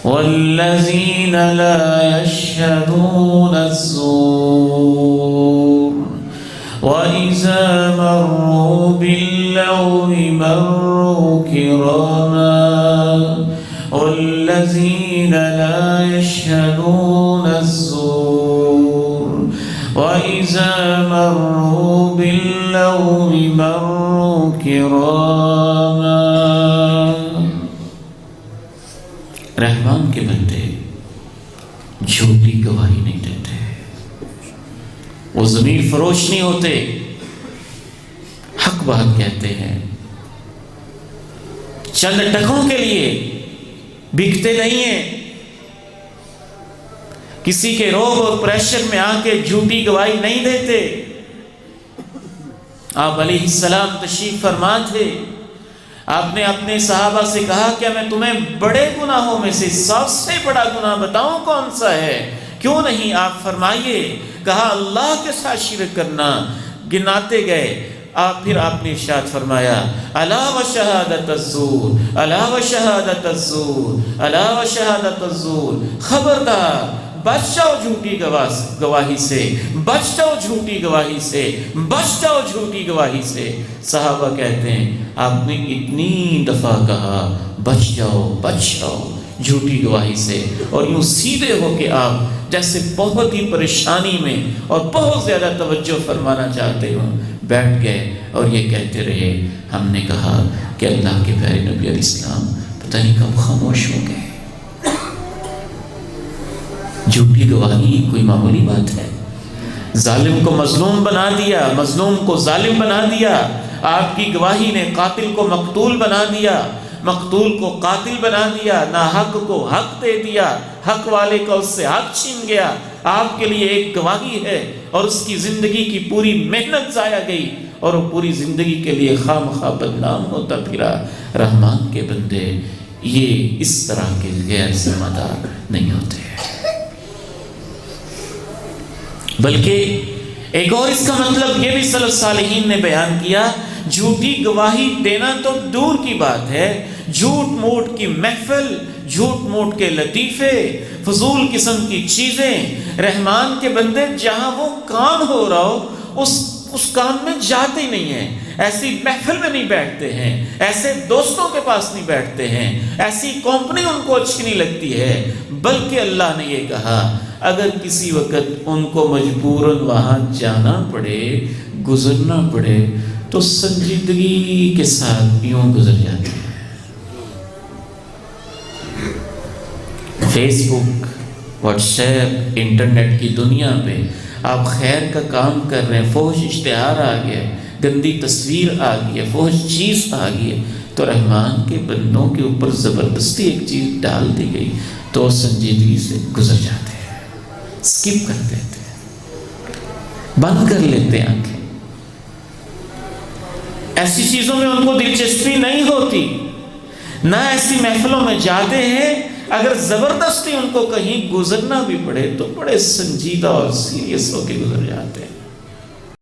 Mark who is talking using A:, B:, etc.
A: والذین لا یشهدون الزور وَإِذَا مَرُّوا بِاللَّغْوِ مَرُّوا كِرَامًا وَالَّذِينَ لَا يَشْهَدُونَ الزُّورَ وَإِذَا مَرُّوا بِاللَّغْوِ مَرُّوا كِرَامًا۔ رحمان کے بندے جھوٹی گواہی نہیں دیتے، وہ ضمیر فروش نہیں ہوتے، حق بات کہتے ہیں، چند ٹکوں کے لیے بکتے نہیں ہیں، کسی کے روب اور پریشر میں آ کے جھوٹی گواہی نہیں دیتے۔ آپ علیہ السلام تشریف فرما تھے، آپ نے اپنے صحابہ سے کہا کہ میں تمہیں بڑے گناہوں میں سے سب سے بڑا گناہ بتاؤں کون سا ہے؟ کیوں نہیں آپ فرمائیے۔ کہا اللہ کے ساتھ شرک کرنا۔ گناتے گئے، پھر آپ نے ارشاد فرمایا الا وشہادۃ الزور، الا وشہادۃ الزور، الا وشہادۃ الزور، خبردار بچ جاؤ جھوٹی گواہی سے، بچ جاؤ جھوٹی گواہی سے، بچ جاؤ جھوٹی گواہی سے۔ صحابہ کہتے ہیں آپ نے اتنی دفعہ کہا بچ جاؤ بچ جاؤ جھوٹی گواہی سے، اور یوں سیدھے ہو کے آپ جیسے بہت ہی پریشانی میں اور بہت زیادہ توجہ فرمانا چاہتے ہو بیٹھ گئے اور یہ کہتے رہے ہم نے کہا کہ اللہ کے پیارے نبی علیہ السلام پتہ نہیں کب خاموش ہو گئے۔ جھوٹی گواہی کوئی معمولی بات ہے؟ ظالم کو مظلوم بنا دیا، مظلوم کو ظالم بنا دیا۔ آپ کی گواہی نے قاتل کو مقتول بنا دیا، مقتول کو قاتل بنا دیا، ناحق کو حق دے دیا، حق والے کا اس سے حق چھین گیا۔ آپ کے لیے ایک گواہی ہے اور اس کی زندگی کی پوری محنت ضائع گئی اور وہ پوری زندگی کے لیے خواہ مخواہ بدنام ہوتا پھرا۔ رحمان کے بندے یہ اس طرح کے غیر ذمہ دار نہیں ہوتے، بلکہ ایک اور اس کا مطلب یہ بھی سلف صالحین نے بیان کیا، جھوٹی گواہی دینا تو دور کی بات ہے، جھوٹ موٹ کی محفل، جھوٹ موٹ کے لطیفے، فضول قسم کی چیزیں، رحمان کے بندے جہاں وہ کام ہو رہا ہو اس کام میں جاتے ہی نہیں ہیں، ایسی محفل میں نہیں بیٹھتے ہیں، ایسے دوستوں کے پاس نہیں بیٹھتے ہیں، ایسی کمپنی ان کو اچھی نہیں لگتی ہے۔ بلکہ اللہ نے یہ کہا اگر کسی وقت ان کو مجبوراً وہاں جانا پڑے، گزرنا پڑے، تو سنجیدگی کے ساتھ یوں گزر جاتے ہیں۔ فیس بک، واٹس ایپ، انٹرنیٹ کی دنیا پہ آپ خیر کا کام کر رہے ہیں، فحش اشتہار آ گیا، گندی تصویر آ گئی ہے، فحش چیز آ گئی ہے، تو رحمان کے بندوں کے اوپر زبردستی ایک چیز ڈال دی گئی تو سنجیدگی سے گزر جاتے ہیں، سکپ کر دیتے ہیں، بند کر لیتے ہیں آنکھیں۔ ایسی چیزوں میں ان کو دلچسپی نہیں ہوتی، نہ ایسی محفلوں میں جاتے ہیں۔ اگر زبردستی ان کو کہیں گزرنا بھی پڑے تو بڑے سنجیدہ اور سیریس ہو کے گزر جاتے ہیں۔